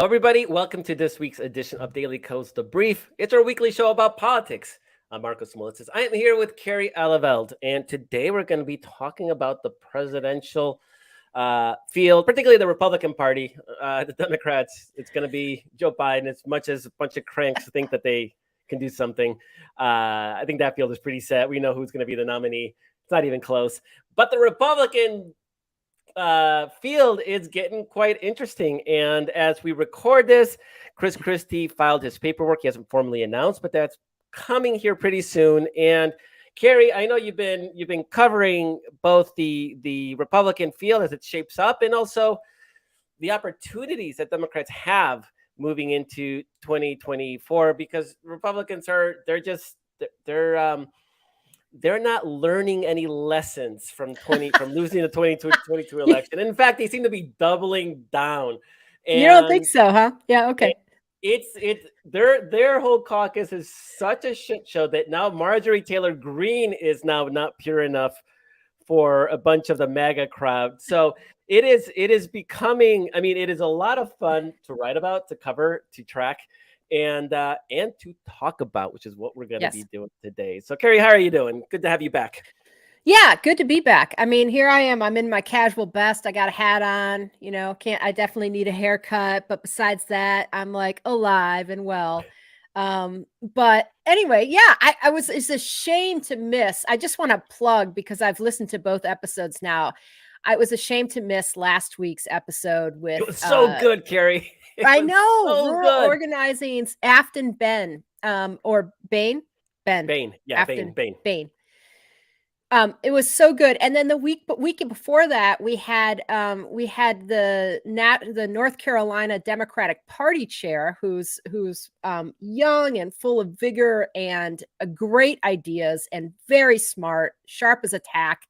Hello, everybody. Welcome to this week's edition of Daily Kos The Brief. It's our weekly show about politics. I'm Marcos Molitzis. I am here with Carrie Alaveld, and today we're going to be talking about the presidential field, particularly the Republican Party. The Democrats, it's going to be Joe Biden, as much as a bunch of cranks think that they can do something. I think that field is pretty set. We know who's going to be the nominee. It's not even close. But the Republican field is getting quite interesting. And as we record this, Chris Christie filed his paperwork. He hasn't formally announced, but that's coming here pretty soon. And Carrie, I know you've been covering both the Republican field as it shapes up, and also the opportunities that Democrats have moving into 2024, because Republicans they're not learning any lessons from losing the 2022 election. In fact, they seem to be doubling down. And you don't think so, huh? Yeah, okay. Their whole caucus is such a shit show that now Marjorie Taylor Greene is now not pure enough for a bunch of the MAGA crowd. So it is becoming, I mean, it is a lot of fun to write about, to cover, to track, and to talk about, which is what we're going to be doing today. So Carrie, how are you doing? Good to have you back. Yeah, good to be back. I mean, here I am. I'm in my casual best. I got a hat on, I definitely need a haircut. But besides that, I'm like alive and well. But anyway, yeah, it's a shame to miss. I just want to plug, because I've listened to both episodes now. I was ashamed to miss last week's episode with. It was so good, Carrie. I know, so Rural Organizing's Afton Ben, or Bain. Yeah, Afton Bain. It was so good. And then the week before that, we had the North Carolina Democratic Party chair, who's young and full of vigor and great ideas and very smart, sharp as a tack,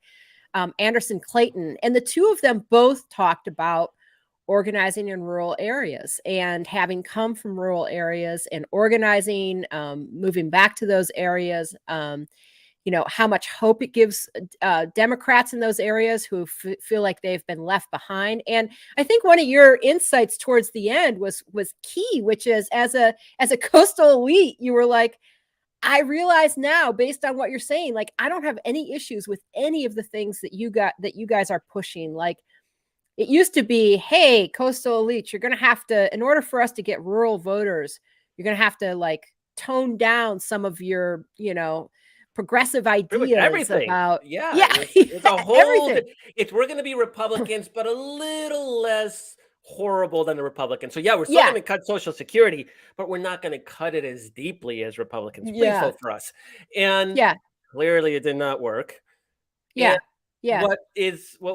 Anderson Clayton. And the two of them both talked about organizing in rural areas and having come from rural areas and organizing, moving back to those areas, how much hope it gives Democrats in those areas who feel like they've been left behind. And I think one of your insights towards the end was key, which is as a coastal elite, you were like, I realize now, based on what you're saying, like, I don't have any issues with any of the things that you guys are pushing. Like, it used to be, hey, coastal elites, you're going to have to, in order for us to get rural voters, you're going to have to like tone down some of your, progressive ideas about it's a whole we're going to be Republicans, but a little less horrible than the Republicans. So we're still going to cut Social Security, but we're not going to cut it as deeply as Republicans. Please vote for us. And clearly it did not work. What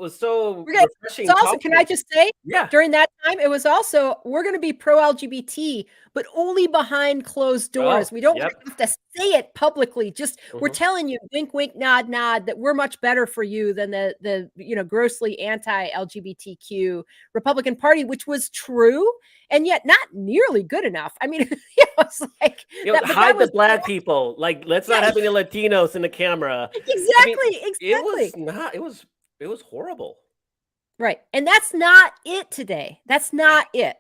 was so refreshing. It's also, can I just say, during that time, it was also, we're going to be pro-LGBT, but only behind closed doors. We don't have to say it publicly. Just we're telling you, wink, wink, nod, nod, that we're much better for you than the grossly anti-LGBTQ Republican Party, which was true, and yet not nearly good enough. I mean, it's like hide the black people. Like, let's not have any Latinos in the camera. Exactly. It was horrible. Right. And that's not it today. That's not it.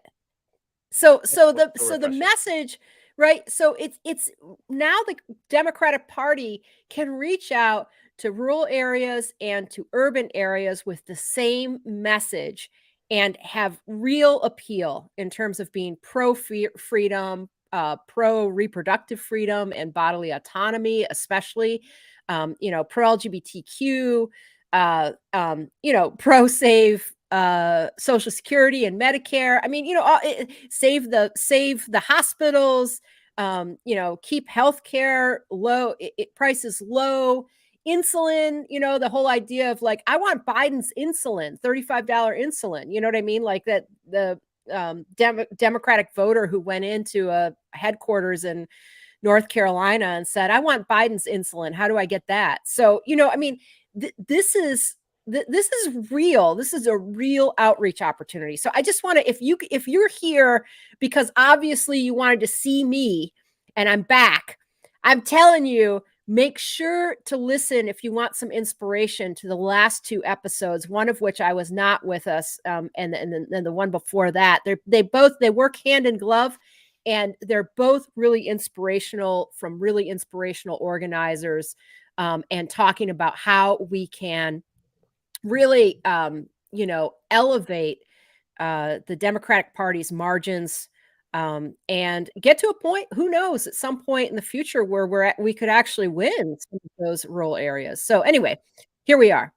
So the message, right? So it's now the Democratic Party can reach out to rural areas and to urban areas with the same message and have real appeal in terms of being pro-freedom, pro-reproductive freedom and bodily autonomy, especially, pro-LGBTQ, pro-save Social Security and Medicare. I mean, save the hospitals, keep healthcare low, prices low. Insulin, the whole idea of like, I want Biden's insulin, $35 insulin. You know what I mean? Like that, the Democratic voter who went into a headquarters in North Carolina and said, I want Biden's insulin. How do I get that? So, I mean, this is real. This is a real outreach opportunity. So I just want to, if you're here because obviously you wanted to see me and I'm back, I'm telling you, make sure to listen if you want some inspiration to the last 2 episodes, one of which I was not with us, and then the one before that. They work hand in glove, and they're both really inspirational, from really inspirational organizers, and talking about how we can really, elevate the Democratic Party's margins, and get to a point, who knows, at some point in the future where we could actually win some of those rural areas. So anyway, here we are.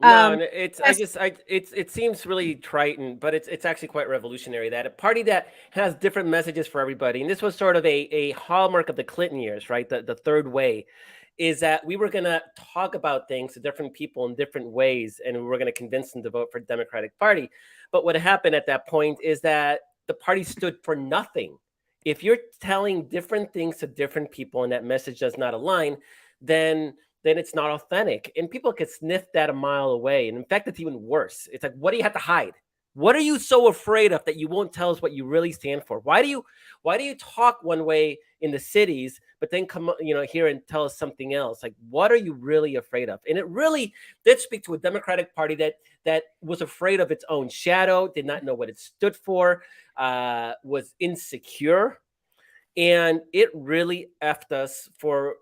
No, and it's I Yes, just I it seems really trite, but it's actually quite revolutionary that a party that has different messages for everybody, and this was sort of a hallmark of the Clinton years, right? The third way is that we were gonna talk about things to different people in different ways, and we were gonna convince them to vote for the Democratic Party. But what happened at that point is that the party stood for nothing. If you're telling different things to different people and that message does not align, then it's not authentic. And people could sniff that a mile away. And in fact, it's even worse. It's like, what do you have to hide? What are you so afraid of that you won't tell us what you really stand for? Why do you talk one way in the cities, but then come here and tell us something else? Like, what are you really afraid of? And it really did speak to a Democratic Party that was afraid of its own shadow, did not know what it stood for, was insecure, and it really effed us for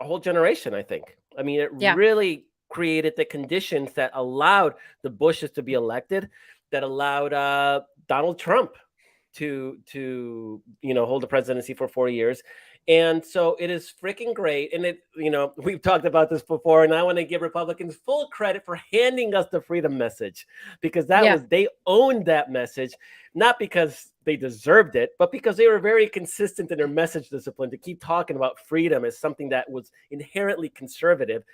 a whole generation, I think. I mean, it yeah, really created the conditions that allowed the Bushes to be elected, that allowed Donald Trump to hold the presidency for 4 years. And so it is freaking great. And we've talked about this before, and I want to give Republicans full credit for handing us the freedom message, because yeah, they owned that message, not because they deserved it, but because they were very consistent in their message discipline to keep talking about freedom as something that was inherently conservative.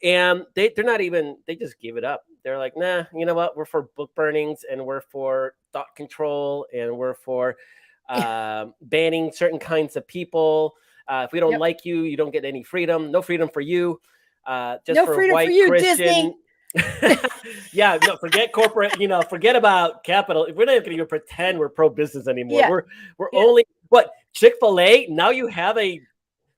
And they're not even, they just give it up. They're like, nah, you know what? We're for book burnings, and we're for thought control, and we're for banning certain kinds of people. If we don't yep. like you, you don't get any freedom. No freedom for you. Just No for a freedom for white you, Disney. Christian. Yeah, no, forget corporate, forget about capital. We're not going to even pretend we're pro-business anymore. Yeah, We're yeah. only what, Chick-fil-A, now you have a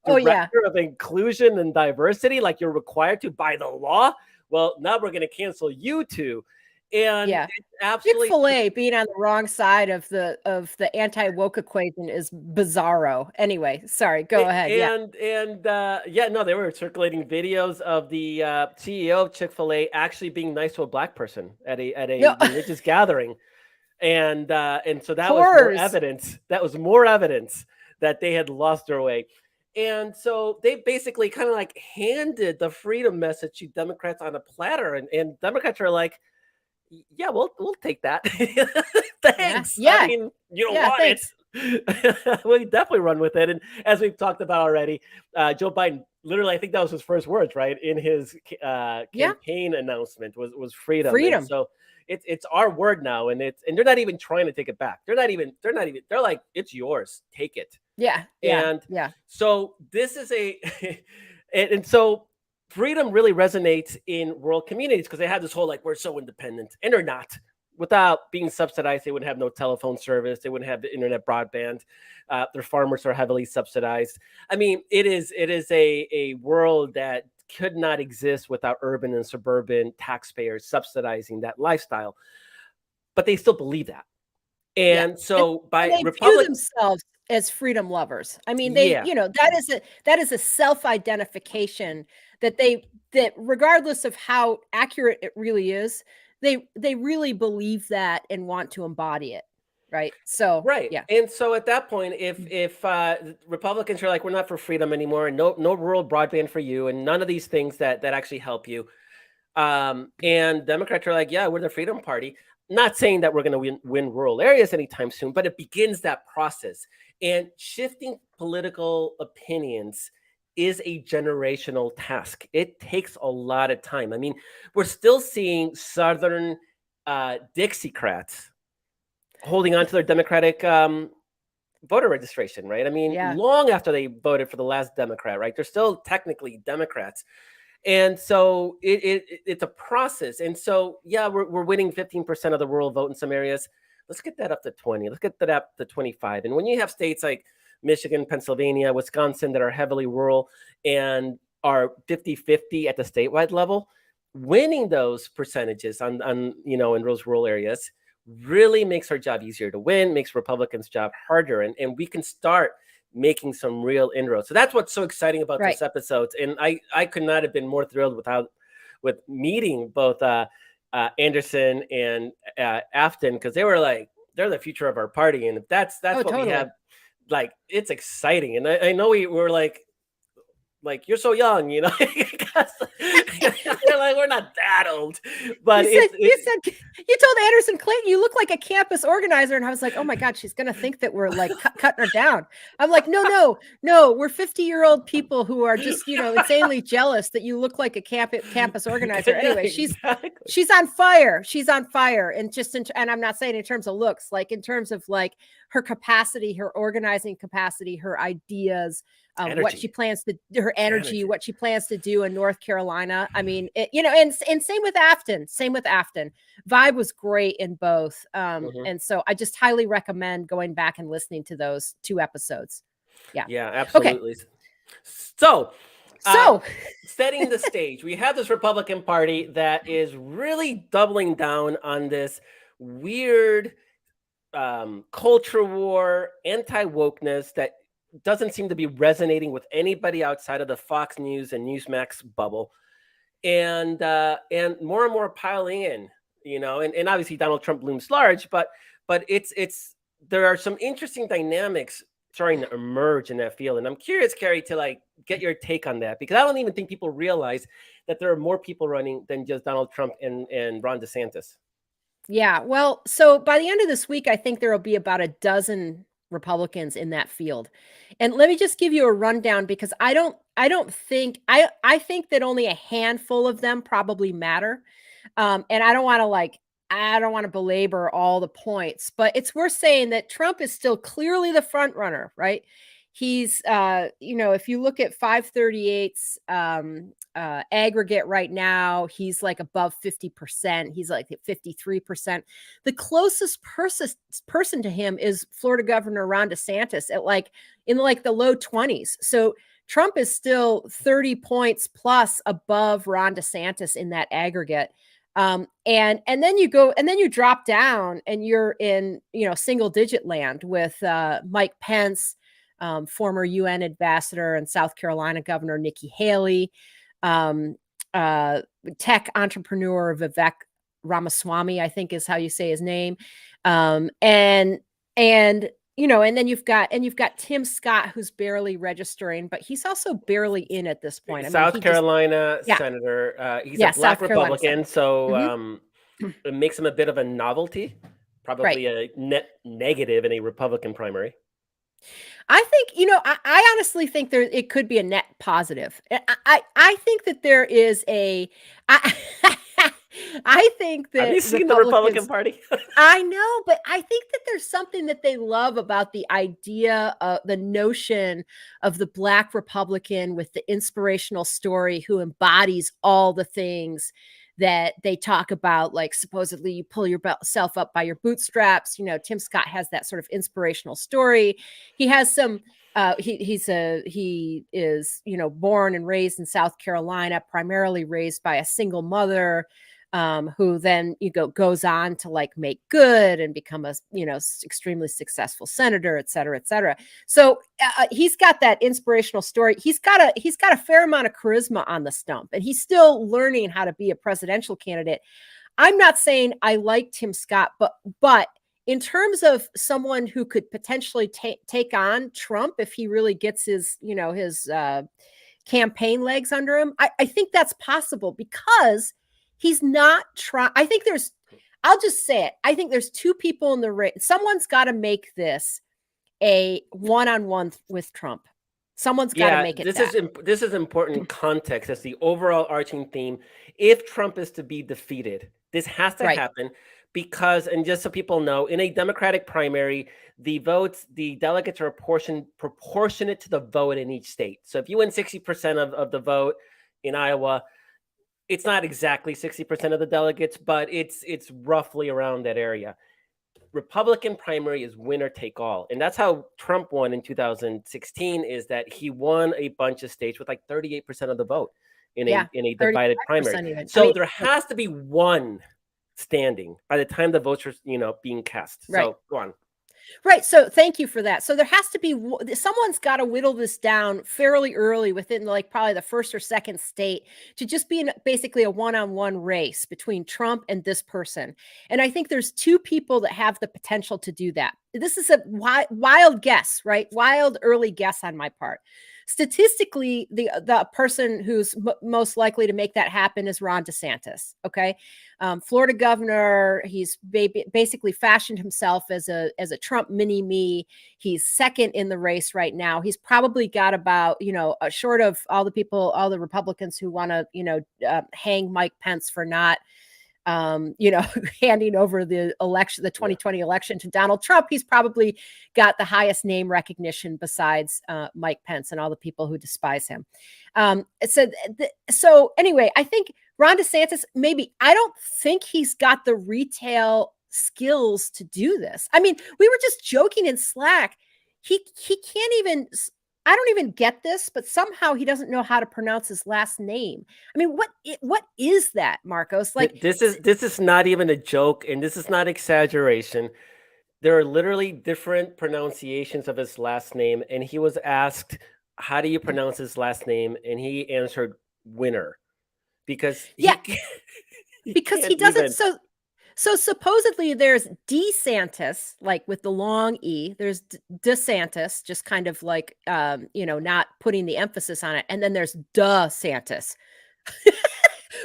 Oh, yeah, director of inclusion and diversity, like you're required to by the law. Well, now we're going to cancel you too. And yeah. it's absolutely, Chick-fil-A being on the wrong side of the anti-woke equation is bizarro. Anyway, sorry, go ahead. Yeah. yeah, no, they were circulating videos of the CEO of Chick-fil-A actually being nice to a black person at a No, religious gathering. And so that was more horrors. evidence. That was more evidence that they had lost their way. And so they basically kind of like handed the freedom message to Democrats on a platter, and Democrats are like, yeah, we'll take that. Yeah, Thanks. I yeah, mean, you don't yeah, want it. thanks. We definitely run with it. And as we've talked about already, Joe Biden, literally, I think that was his first words, right, in his Yeah, campaign announcement was freedom. And freedom. so it's our word now, and they're not even trying to take it back. They're like, it's yours, take it. Yeah, yeah, And yeah, so this is and so freedom really resonates in rural communities, because they have this whole like, we're so independent, and they're not. Without being subsidized, they wouldn't have no telephone service, they wouldn't have the internet broadband. Their farmers are heavily subsidized. I mean, it is a world that could not exist without urban and suburban taxpayers subsidizing that lifestyle, but they still believe that. yeah. And And so and by they view Republic, themselves as freedom lovers. I mean, yeah, that is a self-identification that regardless of how accurate it really is, they really believe that and want to embody it, right? So, right. yeah. And so at that point, if Republicans are like, we're not for freedom anymore, and no rural broadband for you, and none of these things that actually help you, and Democrats are like, yeah, we're the Freedom Party. Not saying that we're going to win rural areas anytime soon, but it begins that process. And shifting political opinions is a generational task. It takes a lot of time. I mean, we're still seeing Southern Dixiecrats holding on to their Democratic voter registration, right? I mean, Yeah. long after they voted for the last Democrat, right? They're still technically Democrats. And so it's a process. And so, yeah, we're winning 15% of the rural vote in some areas. Let's get that up to 20. Let's get that up to 25. And when you have states like Michigan, Pennsylvania, Wisconsin that are heavily rural, and are 50-50 at the statewide level, winning those percentages on in those rural areas really makes our job easier to win, makes Republicans' job harder, and we can start making some real inroads. So that's what's so exciting about Right. this episode. And I could not have been more thrilled with meeting both Anderson and Afton, because they were like, they're the future of our party, and if that's what we Totally. have, like, it's exciting. And I know we were like you're so young, They're like, we're not that old, but you told Anderson Clayton you look like a campus organizer, and I was like, oh my God, she's gonna think that we're like cutting her down. I'm like, no, we're 50-year-old people who are just insanely jealous that you look like a campus organizer. Anyway, exactly. she's on fire. She's on fire, and and I'm not saying in terms of looks, like in terms of like her capacity, her organizing capacity, her ideas. What she plans to, her energy, what she plans to do in North Carolina. I mean, and same with Afton. Vibe was great in both. And so I just highly recommend going back and listening to those 2 episodes. Yeah, absolutely. Okay. So setting the stage, we have this Republican Party that is really doubling down on this weird culture war, anti-wokeness that doesn't seem to be resonating with anybody outside of the Fox News and Newsmax bubble, and more and more piling in, and obviously Donald Trump looms large, but it's there are some interesting dynamics starting to emerge in that field, and I'm curious, Carrie, to like get your take on that, because I don't even think people realize that there are more people running than just Donald Trump and Ron DeSantis. Yeah, well, so by the end of this week, I think there will be about a dozen Republicans in that field. And let me just give you a rundown, because I think that only a handful of them probably matter. And I don't want to belabor all the points, but it's worth saying that Trump is still clearly the front runner, right? He's if you look at 538's aggregate right now, he's like above 50%. He's like at 53%. The closest person to him is Florida Governor Ron DeSantis at like in like the low 20s. So Trump is still 30 points plus above Ron DeSantis in that aggregate. And then you drop down and you're in, single digit land with Mike Pence, former UN ambassador and South Carolina Governor Nikki Haley, tech entrepreneur Vivek Ramaswamy, I think is how you say his name. And then you've got Tim Scott, who's barely registering, but he's also barely in at this point. South Carolina senator. He's a Black Republican, so it makes him a bit of a novelty, probably a net negative in a Republican primary. I think, I honestly think it could be a net positive. I think that there is I think that have you seen the Republican Party? I know, but I think that there's something that they love about the idea of the notion of the Black Republican with the inspirational story who embodies all the things that they talk about, like supposedly you pull yourself up by your bootstraps. Tim Scott has that sort of inspirational story. He has some he is born and raised in South Carolina, primarily raised by a single mother, who then goes on to like make good and become a extremely successful senator, et cetera, et cetera. So he's got that inspirational story. He's got a fair amount of charisma on the stump, and he's still learning how to be a presidential candidate. I'm not saying I like Tim Scott, but in terms of someone who could potentially take on Trump if he really gets his campaign legs under him, I think that's possible, because he's not trying. I'll just say it. I think there's 2 people in the race. Someone's got to make this a one-on-one with Trump. Someone's got to make it. This is important context as the overall arching theme. If Trump is to be defeated, this has to happen, because, and just so people know, in a Democratic primary, the delegates are proportionate to the vote in each state. So if you win 60% of the vote in Iowa, it's not exactly 60% of the delegates, but it's roughly around that area. Republican primary is winner take all, and that's how Trump won in 2016. Is that he won a bunch of states with like 38% of the vote in Yeah, a divided primary. 35% even. I So mean, there has to be one standing by the time the votes are being cast. right. So go on. Right. So thank you for that. So there has to be someone's got to whittle this down fairly early within like probably the first or second state to just be basically a one-on-one race between Trump and this person. And I think there's two people that have the potential to do that. This is a wild guess, right? Wild early guess on my part. Statistically, the person who's most likely to make that happen is Ron DeSantis. Okay. Florida governor. He's basically fashioned himself as a Trump mini me. He's second in the race right now. He's probably got about short of all the people, all the Republicans who want to hang Mike Pence for not handing over the 2020 election to Donald Trump. He's probably got the highest name recognition besides Mike Pence and all the people who despise him. So anyway, I think Ron DeSantis, maybe, I don't think he's got the retail skills to do this. I mean, we were just joking in Slack. He can't even, I don't even get this, but somehow he doesn't know how to pronounce his last name. I mean, what is that, Marcos? Like, this is not even a joke, and this is not exaggeration. There are literally different pronunciations of his last name, and he was asked, how do you pronounce his last name? And he answered winner, because because he doesn't. So supposedly there's DeSantis, like with the long E. There's DeSantis, just kind of like not putting the emphasis on it. And then there's DeSantis,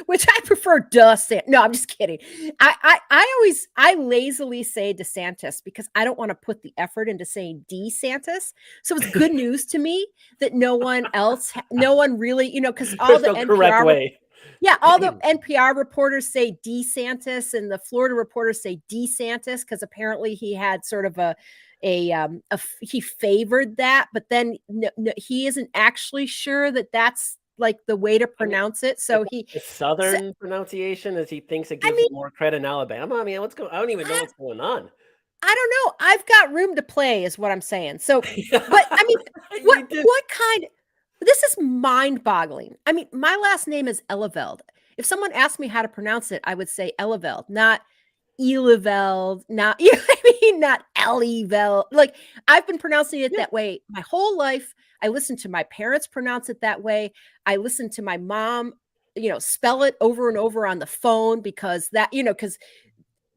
which I prefer DeSantis. No, I'm just kidding. I lazily say DeSantis because I don't want to put the effort into saying DeSantis. So it's good news to me that no one really, because all the no correct way. Yeah, all the NPR reporters say DeSantis, and the Florida reporters say DeSantis because apparently he had sort of he favored that, but then he isn't actually sure that that's like the way to pronounce it. So the Southern pronunciation is he thinks it gives it more credit in Alabama. I mean, what's going? I don't even know what's going on. I don't know. I've got room to play, is what I'm saying. So, but I mean, what kind? This is mind-boggling. I mean, my last name is Eleveld. If someone asked me how to pronounce it, I would say Eleveld, not Eleveld, not not Eleveld. Like, I've been pronouncing it that way my whole life. I listened to my parents pronounce it that way. I listened to my mom, spell it over and over on the phone because because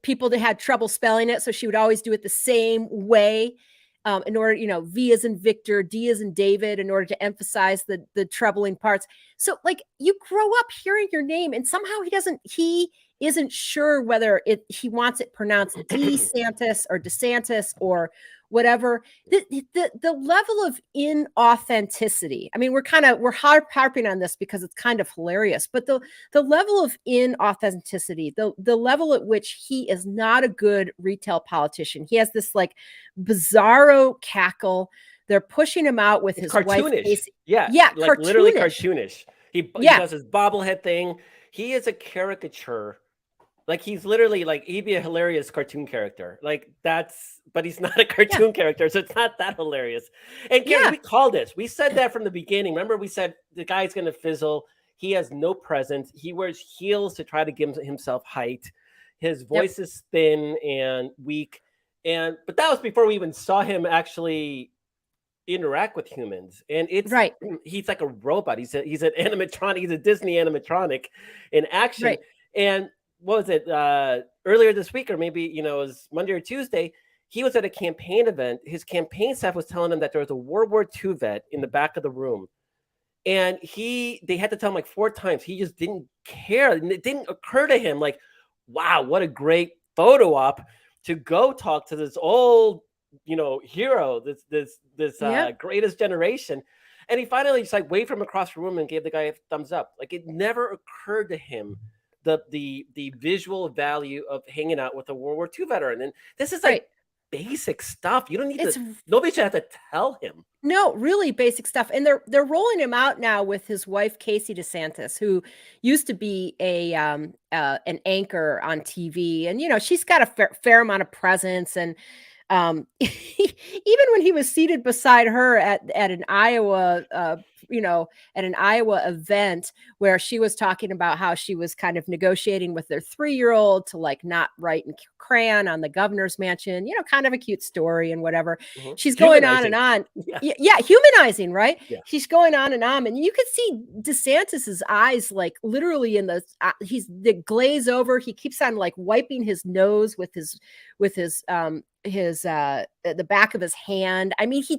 people that had trouble spelling it, so she would always do it the same way. In order, V as in Victor, D as in David, in order to emphasize the troubling parts. So, like, you grow up hearing your name, and somehow he isn't sure whether he wants it pronounced DeSantis or DeSantis or whatever. The level of inauthenticity. I mean, we're harping on this because it's kind of hilarious, but the level of inauthenticity, the level at which he is not a good retail politician. He has this like bizarro cackle. They're pushing him out with his cartoonish. wife. Yeah, like cartoonish. Literally cartoonish. He does his bobblehead thing. He is a caricature. Like, he's literally like, he'd be a hilarious cartoon character. Like, but he's not a cartoon character, so it's not that hilarious. And Gary, we called this. We said that from the beginning. Remember, we said the guy's going to fizzle. He has no presence. He wears heels to try to give himself height. His voice is thin and weak. But that was before we even saw him actually interact with humans. And it's he's like a robot. He's an animatronic. He's a Disney animatronic in action. Right. And what was it, earlier this week, or maybe, it was Monday or Tuesday, he was at a campaign event. His campaign staff was telling him that there was a World War II vet in the back of the room. And they had to tell him like 4 times. He just didn't care. And it didn't occur to him like, wow, what a great photo op to go talk to this old, hero, this greatest generation. And he finally just like waved from across the room and gave the guy a thumbs up. Like, it never occurred to him the visual value of hanging out with a World War II veteran. And this is like basic stuff. You don't need It's to. Nobody should have to tell him. No, really basic stuff. And they're rolling him out now with his wife, Casey DeSantis, who used to be an anchor on TV. And, she's got a fair amount of presence. And even when he was seated beside her at an Iowa, at an Iowa event where she was talking about how she was kind of negotiating with their 3-year-old to like not write in crayon on the governor's mansion, kind of a cute story and whatever. Mm-hmm. She's going on and on. Yeah, humanizing, right? Yeah. She's going on, and you could see DeSantis's eyes like literally in the the glaze over. He keeps on like wiping his nose with his the back of his hand. I mean, he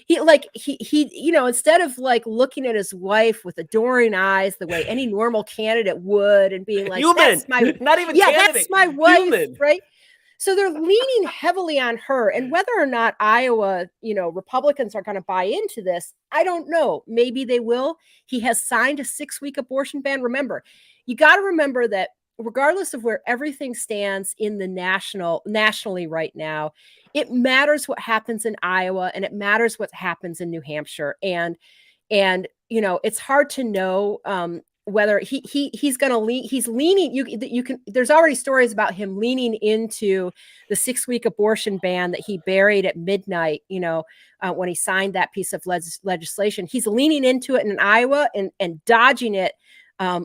instead of like looking at his wife with adoring eyes the way any normal candidate would and being like, human, not even candidate. That's my wife, human. Right? So they're leaning heavily on her. And whether or not Iowa, Republicans are going to buy into this, I don't know. Maybe they will. He has signed a 6-week abortion ban. Remember, you got to remember that regardless of where everything stands in the nationally right now, it matters what happens in Iowa and it matters what happens in New Hampshire. And it's hard to know whether he's going to lean. He's leaning. You can. There's already stories about him leaning into the 6-week abortion ban that he buried at midnight. When he signed that piece of legislation, he's leaning into it in Iowa and dodging it.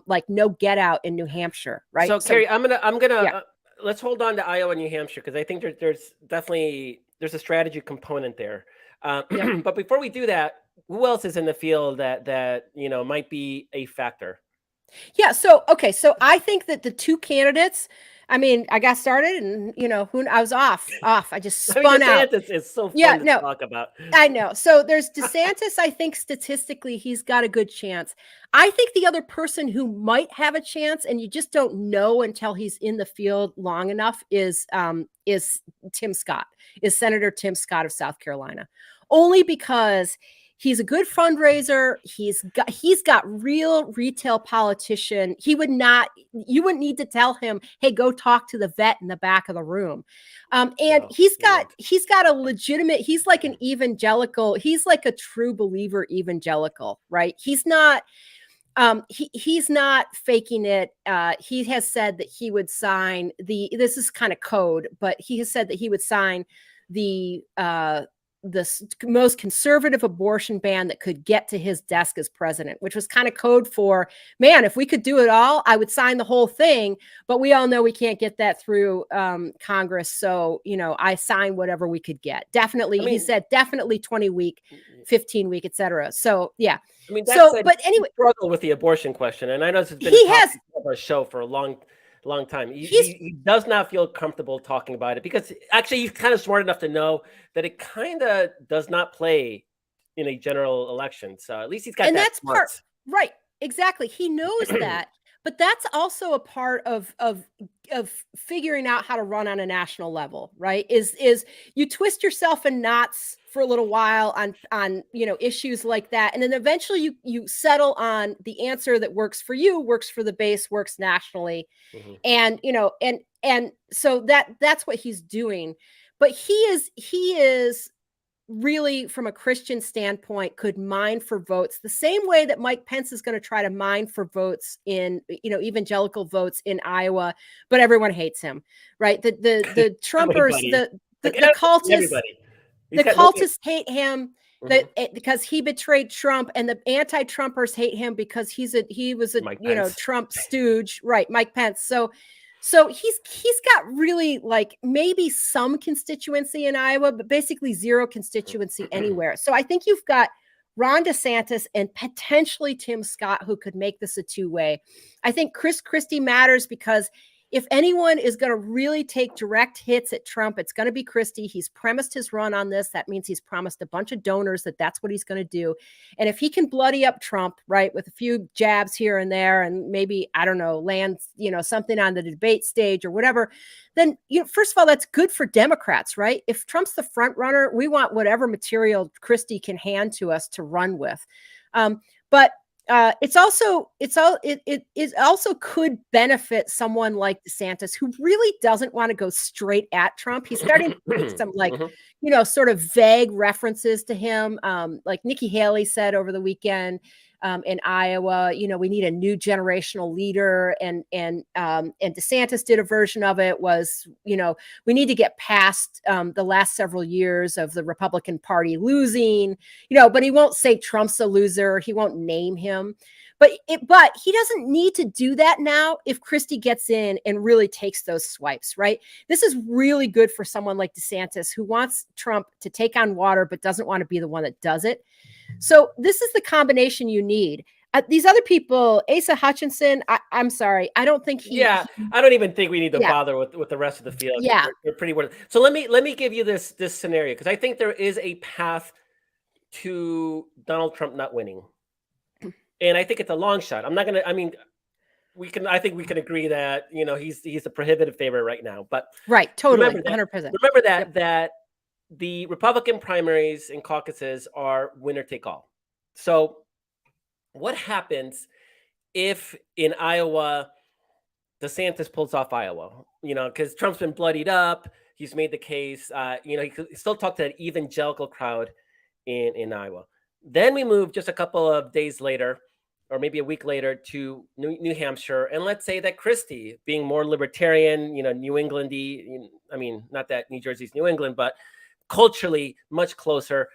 Like no get out in New Hampshire, right? So Carrie, I'm gonna let's hold on to Iowa and New Hampshire because I think there's definitely a strategy component there. But before we do that, who else is in the field that might be a factor? Yeah. So I think that the two candidates. I mean, I got started, and I was off. I just spun out. DeSantis is so fun to talk about. I know. So there's DeSantis. I think statistically, he's got a good chance. I think the other person who might have a chance, and you just don't know until he's in the field long enough, is Tim Scott. Is Senator Tim Scott of South Carolina, only because he's a good fundraiser. He's got real retail politician. You wouldn't need to tell him, hey, go talk to the vet in the back of the room. He's got a legitimate, he's like an evangelical. He's like a true believer evangelical, right? He's not faking it. He has said that he would sign this is kind of code, but he has said that he would sign the most conservative abortion ban that could get to his desk as president, which was kind of code for, man, if we could do it all, I would sign the whole thing. But we all know we can't get that through Congress. So, I sign whatever we could get. Definitely. He said definitely 20-week, 15-week, et cetera. So, yeah. I mean, but anyway, struggle with the abortion question. And I know this has been a show for a long time. He does not feel comfortable talking about it because actually he's kind of smart enough to know that it kind of does not play in a general election. So at least he's got that smarts. Right. Exactly. He knows that. But that's also a part of figuring out how to run on a national level, right? Is you twist yourself in knots for a little while on issues like that, and then eventually you settle on the answer that works for you, works for the base, works nationally, and so that's what he's doing. But he is really, from a Christian standpoint, could mine for votes the same way that Mike Pence is going to try to mine for votes in, evangelical votes in Iowa, but everyone hates him, right? The Trumpers, the cultists, cultists hate him because he betrayed Trump, and the anti-Trumpers hate him because he was a Trump stooge, right? Mike Pence. So he's got really like maybe some constituency in Iowa, but basically zero constituency anywhere. So I think you've got Ron DeSantis and potentially Tim Scott who could make this a two-way. I think Chris Christie matters because if anyone is going to really take direct hits at Trump, it's going to be Christie. He's premised his run on this. That means he's promised a bunch of donors that that's what he's going to do. And if he can bloody up Trump, right, with a few jabs here and there, and maybe, I don't know, land, something on the debate stage or whatever, then, first of all, that's good for Democrats, right? If Trump's the front runner, we want whatever material Christie can hand to us to run with. But It also could benefit someone like DeSantis, who really doesn't want to go straight at Trump. He's starting to make some sort of vague references to him. Like Nikki Haley said over the weekend in Iowa, we need a new generational leader, and DeSantis did a version of it. Was we need to get past the last several years of the Republican Party losing. But he won't say Trump's a loser. He won't name him. But he doesn't need to do that now if Christie gets in and really takes those swipes, right? This is really good for someone like DeSantis, who wants Trump to take on water but doesn't want to be the one that does it. So this is the combination you need. These other people, Asa Hutchinson, I'm sorry, I don't think I don't even think we need to bother with the rest of the field. Yeah, they're pretty worth. So let me give you this scenario, because I think there is a path to Donald Trump not winning, and I think it's a long shot. I'm not gonna. I mean, I think we can agree that he's a prohibitive favorite right now. But right, totally, 100%. Remember that the Republican primaries and caucuses are winner take all. So what happens if in Iowa DeSantis pulls off Iowa? Because Trump's been bloodied up. He's made the case. He still talked to that evangelical crowd in Iowa. Then we move just a couple of days later, or maybe a week later, to New Hampshire. And let's say that Christie, being more libertarian, New Englandy, I mean, not that New Jersey's New England, but culturally much closer,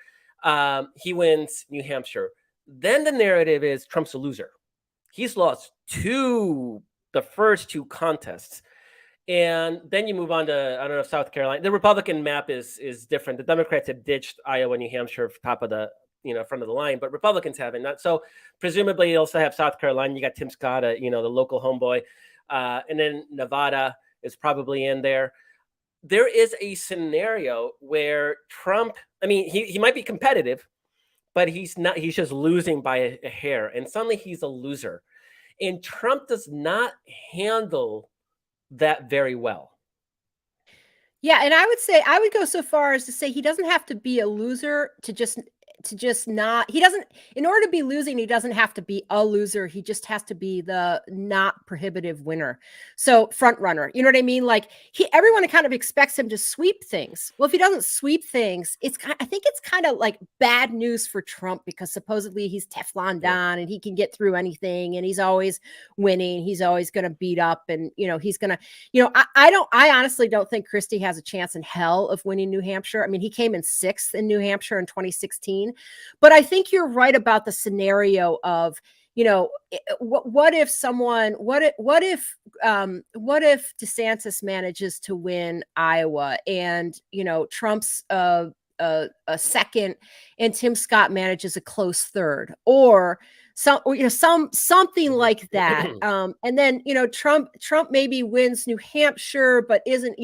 he wins New Hampshire. Then the narrative is Trump's a loser. He's lost the first two contests. And then you move on to, I don't know, South Carolina. The Republican map is different. The Democrats have ditched Iowa, New Hampshire, top of the, front of the line, but Republicans haven't. Not so. Presumably, you also have South Carolina. You got Tim Scott, the local homeboy, and then Nevada is probably in there. There is a scenario where Trump, I mean, he might be competitive, but he's not. He's just losing by a hair, and suddenly he's a loser. And Trump does not handle that very well. Yeah, and I would go so far as to say he doesn't have to be a loser to just not. He doesn't, in order to be losing, he doesn't have to be a loser. He just has to be the not prohibitive winner. So front runner, you know what I mean? Like everyone kind of expects him to sweep things. Well, if he doesn't sweep things, I think it's kind of like bad news for Trump, because supposedly he's Teflon Don and he can get through anything, and he's always winning. He's always going to beat up, and he's going to, I honestly don't think Christie has a chance in hell of winning New Hampshire. I mean, he came in 6th in New Hampshire in 2016. But I think you're right about the scenario of, what if DeSantis manages to win Iowa, and Trump's a second, and Tim Scott manages a close third, or something like that. And then Trump maybe wins New Hampshire, but isn't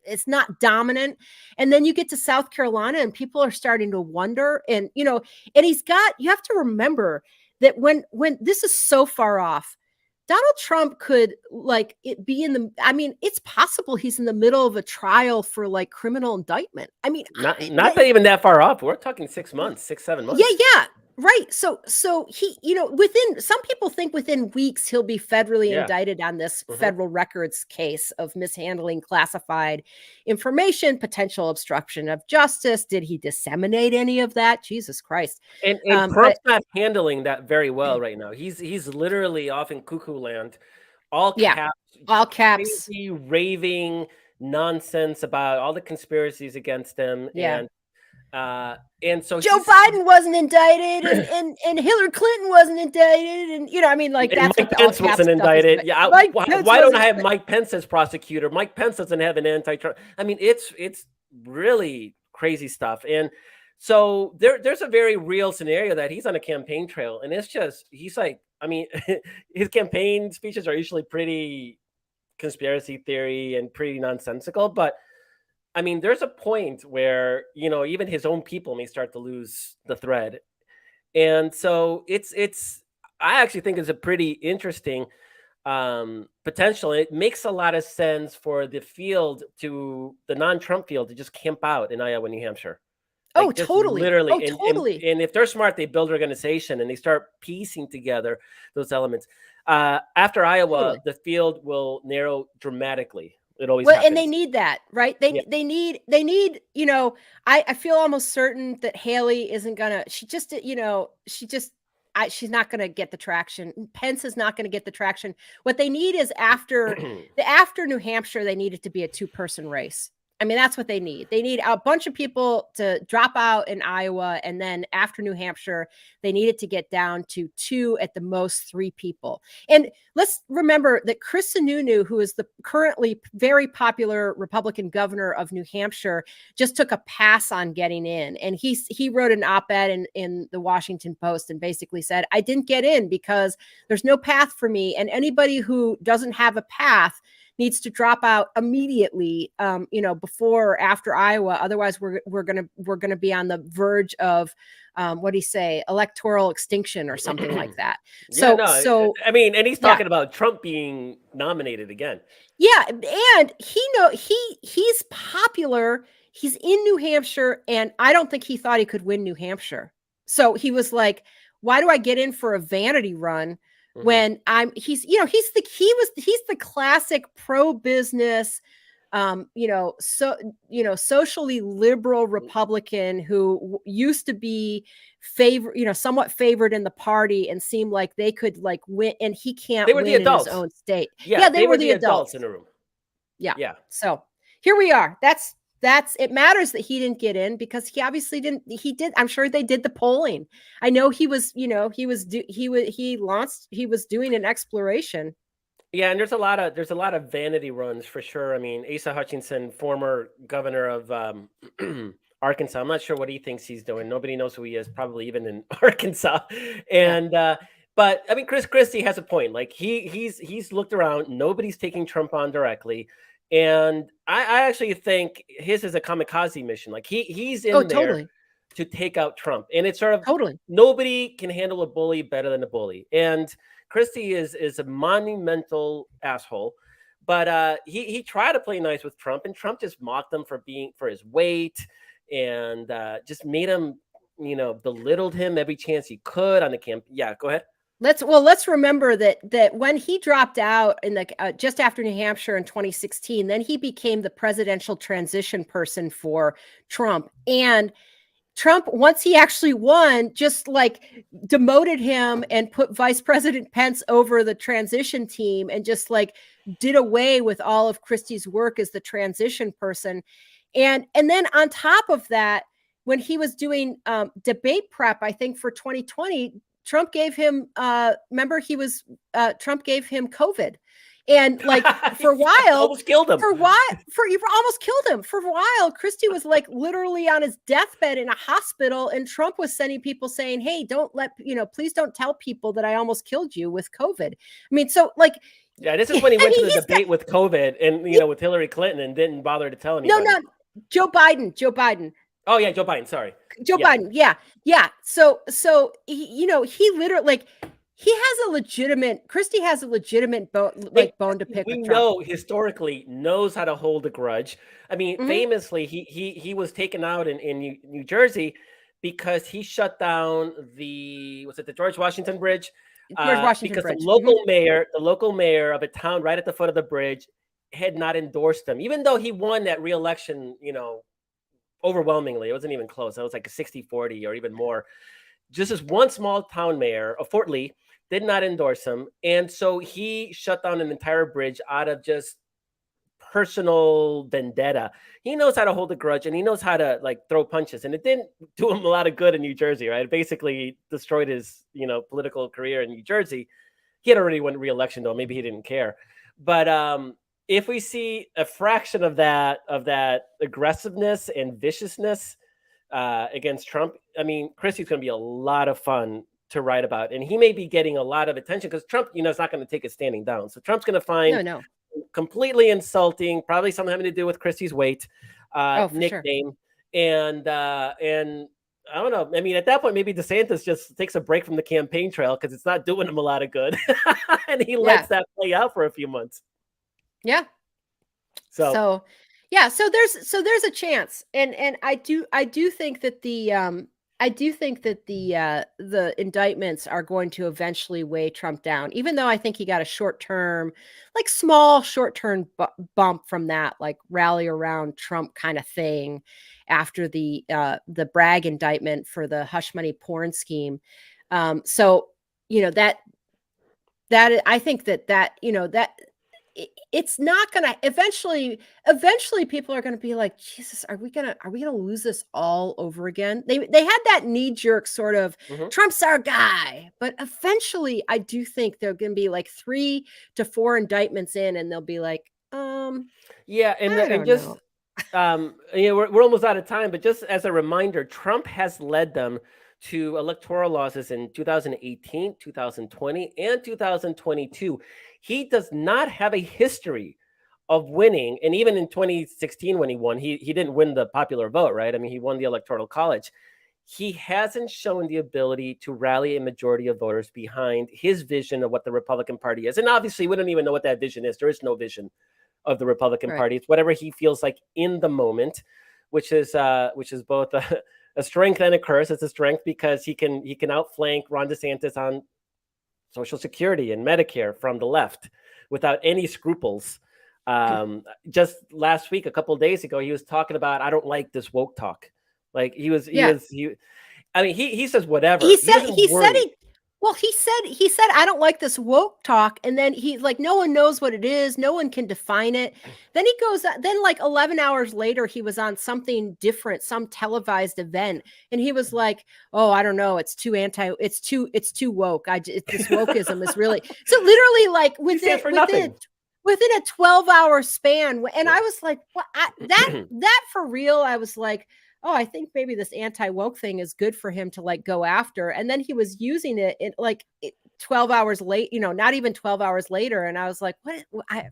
it's not dominant. And then you get to South Carolina and people are starting to wonder, and you have to remember that when this is so far off, Donald Trump could it's possible he's in the middle of a trial for like criminal indictment. I mean, not even that far off. We're talking 6 months, 6-7 months. Yeah. Right. So he, some people think within weeks he'll be federally indicted on this federal records case of mishandling classified information, potential obstruction of justice. Did he disseminate any of that? Jesus Christ. And Trump's not handling that very well right now. He's literally off in cuckoo land, all caps, crazy, raving nonsense about all the conspiracies against him. Yeah. And so Joe Biden wasn't indicted, and Hillary Clinton wasn't indicted, and that's Mike Pence wasn't indicted. Yeah, why don't I have Mike Pence as prosecutor? Mike Pence doesn't have an antitrust. I mean, it's really crazy stuff. And so there's a very real scenario that he's on a campaign trail, and it's just he's like, I mean, his campaign speeches are usually pretty conspiracy theory and pretty nonsensical, but I mean, there's a point where, even his own people may start to lose the thread. And so I actually think it's a pretty interesting potential. It makes a lot of sense for the non-Trump field to just camp out in Iowa, New Hampshire. Oh, Like just totally. Oh, literally, and totally. if they're smart, they build organization and they start piecing together those elements. After Iowa, Totally. the field will narrow dramatically. It always Well, and they happens. need that, right? Yeah. They need, I feel almost certain that Haley isn't gonna, she's not gonna get the traction. Pence is not gonna get the traction. What they need is after New Hampshire, they need it to be a two-person race. I mean, that's what they need. They need a bunch of people to drop out in Iowa, and then after New Hampshire, they need it to get down to two, at the most three people. And let's remember that Chris Sununu, who is the currently very popular Republican governor of New Hampshire, just took a pass on getting in. And he wrote an op-ed in the Washington Post and basically said, I didn't get in because there's no path for me. And anybody who doesn't have a path needs to drop out immediately, before or after Iowa. Otherwise, we're gonna be on the verge of what do you say, electoral extinction or something like that. Yeah, So, no, so I mean, and he's yeah, talking about Trump being nominated again. yeah, and he's popular. He's in New Hampshire, and I don't think he thought he could win New Hampshire. So he was like, "Why do I get in for a vanity run Mhm. when he's the classic pro business, socially liberal Republican who used to be somewhat favored in the party and seemed like they could like win, and he They can't were the win in his adults. own state. Yeah, Yeah, they they were were the the adults adults. in the room. Yeah. Yeah. So here we are. That's it. Matters that he didn't get in because he obviously didn't. He did. I'm sure they did the polling. I know he was. He was doing an exploration. Yeah, and there's a lot of vanity runs for sure. I mean, Asa Hutchinson, former governor of Arkansas. I'm not sure what he thinks he's doing. Nobody knows who he is, probably even in Arkansas. Yeah. And but I mean, Chris Christie has a point. Like he's looked around. Nobody's taking Trump on directly, and I actually think his is a kamikaze mission. Like he's Oh, in there totally. to take out Trump, and it's sort of Totally. nobody can handle a bully better than a bully, and Christie is a monumental asshole, but he tried to play nice with Trump, and Trump just mocked him for his weight, and just made him, belittled him every chance he could on the camp. Yeah, go ahead. Let's remember that when he dropped out in the just after New Hampshire in 2016, then he became the presidential transition person for Trump. And Trump, once he actually won, just like demoted him and put Vice President Pence over the transition team and just like did away with all of Christie's work as the transition person. And then on top of that, when he was doing debate prep, I think for 2020, Trump gave him Trump gave him COVID. And like for a Yeah, while, almost killed him. you almost killed him. For a while, Christie was like literally on his deathbed in a hospital, and Trump was sending people saying, "Hey, please don't tell people that I almost killed you with COVID." I mean, so like, Yeah, this is when he went to the he's got debate with COVID and with Hillary Clinton and didn't bother to tell no, anybody. no, Joe Biden, Joe Biden. Oh yeah, Joe Biden. Sorry. Joe Yeah. Biden. Yeah. Yeah. So he literally like Christie has a legitimate bone to pick We with Trump. know historically knows how to hold a grudge. I mean, Mhm. famously, he was taken out in New Jersey because he shut down the George Washington Bridge, George Washington because Bridge. the local mayor of a town right at the foot of the bridge had not endorsed him, even though he won that reelection, overwhelmingly. It wasn't even close. It was like a 60-40 or even more. Just as one small town mayor of Fort Lee did not endorse him. And so he shut down an entire bridge out of just personal vendetta. He knows how to hold a grudge and he knows how to like throw punches. And it didn't do him a lot of good in New Jersey, right? It basically destroyed his, political career in New Jersey. He had already won re-election though. Maybe he didn't care. But if we see a fraction of that aggressiveness and viciousness against Trump, I mean, Christie's going to be a lot of fun to write about, and he may be getting a lot of attention because Trump, is not going to take a standing down. So Trump's going to find No. completely insulting, probably something having to do with Christie's weight, Oh, for sure. nickname, and I don't know. I mean, at that point, maybe DeSantis just takes a break from the campaign trail because it's not doing him a lot of good, and he Yeah. lets that play out for a few months. Yeah. So So Yeah, so there's a chance, and I do think that the indictments are going to eventually weigh Trump down, even though I think he got a small short term bump from that, like rally around Trump kind of thing, after the Bragg indictment for the hush money porn scheme. So that I think that it's not going to eventually people are going to be like, Jesus, are we going to lose this all over again? They had that knee jerk sort of Mm-hmm. Trump's our guy, but eventually I do think they're going to be like 3 to 4 indictments in, and they'll be like, Yeah, I and don't just know. we're almost out of time, but just as a reminder, Trump has led them to electoral losses in 2018, 2020, and 2022. He does not have a history of winning, and even in 2016 when he won, he didn't win the popular vote, right? I mean, he won the electoral college. He hasn't shown the ability to rally a majority of voters behind his vision of what the Republican Party is. And obviously, we don't even know what that vision is. There is no vision of the Republican Right. Party. It's whatever he feels like in the moment, which is both a strength and a curse. It's a strength because he can outflank Ron DeSantis on Social Security and Medicare from the left without any scruples. Just last week, a couple of days ago, he was talking about, I don't like this woke talk. Like Yeah. I mean, he says whatever. He He said doesn't he said worry. he said I don't like this woke talk, and then he's like, no one knows what it is, no one can define it. Then he goes, then like 11 hours later he was on something different, some televised event, and he was like, oh, I don't know, it's too woke. This wokeism is really, so literally, like He stands for nothing. within a 12-hour span. And Yeah. I was like, what? That for real, I was like, oh, I think maybe this anti-woke thing is good for him to like go after. And then he was using it in 12 hours late, not even 12 hours later. And I was like, what? I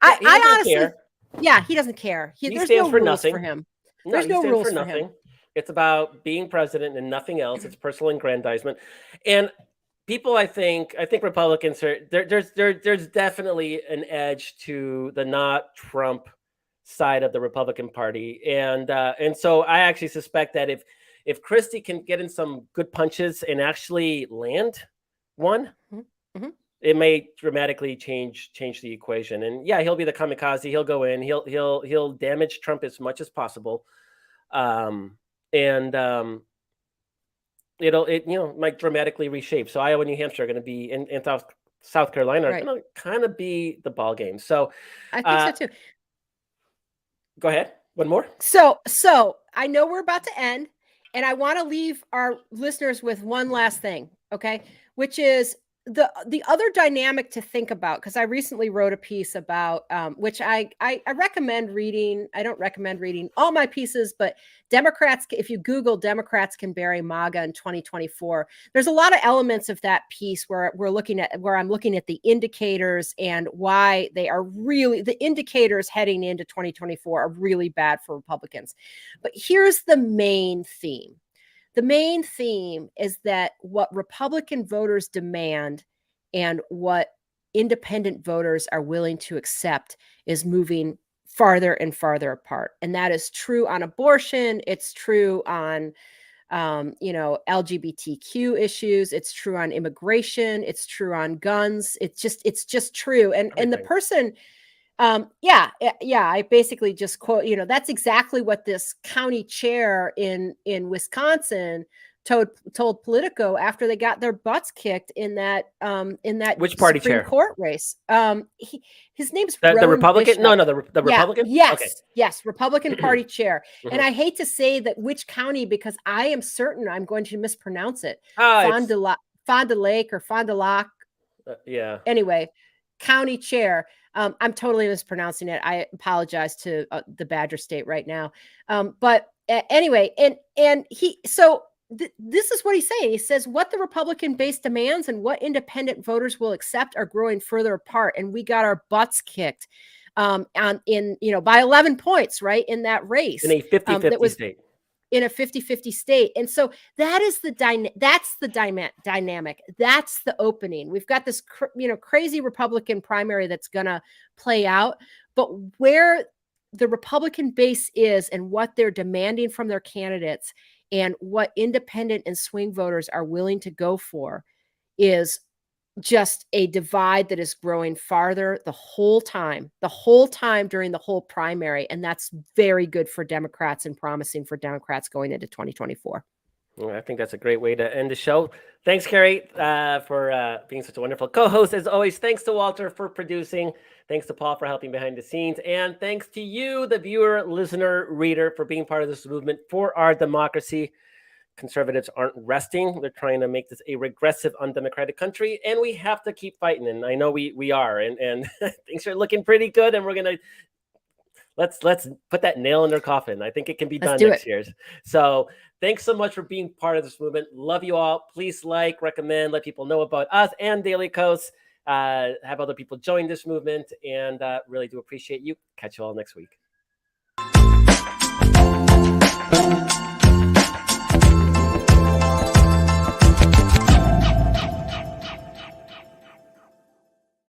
honestly, care. yeah, he doesn't care. He There's stands no for rules nothing. for him. No, There's he no stands for rules for him. nothing. It's about being president and nothing else. It's personal aggrandizement. And people, I think Republicans are there's definitely an edge to the not Trump side of the Republican Party, and so I actually suspect that if Christie can get in some good punches and actually land one, Mm-hmm. it may dramatically change the equation. And yeah, he'll be the kamikaze. He'll go in. He'll damage Trump as much as possible, and it might dramatically reshape. So Iowa, New Hampshire are going to be in South Carolina are Right. going to kind of be the ball game. So I think so too. Go ahead. One more. So I know we're about to end, and I want to leave our listeners with one last thing, okay? Which is the other dynamic to think about, because I recently wrote a piece about which I recommend reading. I don't recommend reading all my pieces, but Democrats, if you Google Democrats can bury MAGA in 2024, there's a lot of elements of that piece where I'm looking at the indicators and why they are really, the indicators heading into 2024 are really bad for Republicans. But here's the main theme. The main theme is that what Republican voters demand and what independent voters are willing to accept is moving farther and farther apart. And that is true on abortion. It's true on, LGBTQ issues. It's true on immigration. It's true on guns. It's just true. And the person, I basically just quote, that's exactly what this county chair in Wisconsin told Politico after they got their butts kicked in that Which party Supreme chair? Court race. His name's The Rowan Republican? Bishop. No, the Republican? Okay. Yes, Republican Party chair. And I hate to say that which county, because I am certain I'm going to mispronounce it. Fond du Lac or Fond du Lac. Yeah. Anyway, county chair. I'm totally mispronouncing it. I apologize to the Badger State right now. But anyway, and this is what he's saying. He says what the Republican base demands and what independent voters will accept are growing further apart. And we got our butts kicked by 11 points, right, in that race. In a 50-50 state. In a 50-50 state. And so that is that's the dynamic. That's the opening. We've got this crazy Republican primary that's going to play out, but where the Republican base is and what they're demanding from their candidates and what independent and swing voters are willing to go for is just a divide that is growing farther the whole time during the whole primary. And that's very good for Democrats and promising for Democrats going into 2024. Well, I think that's a great way to end the show. Thanks, Carrie, for being such a wonderful co-host. As always, thanks to Walter for producing. Thanks to Paul for helping behind the scenes. And thanks to you, the viewer, listener, reader, for being part of this movement for our democracy. Conservatives aren't resting. They're trying to make this a regressive, undemocratic country, and we have to keep fighting. And I know we are, and things are looking pretty good. And we're gonna let's put that nail in their coffin. I think it can be done next year. So thanks so much for being part of this movement. Love you all. Please like, recommend, let people know about us and Daily Kos. Have other people join this movement, and really do appreciate you. Catch you all next week.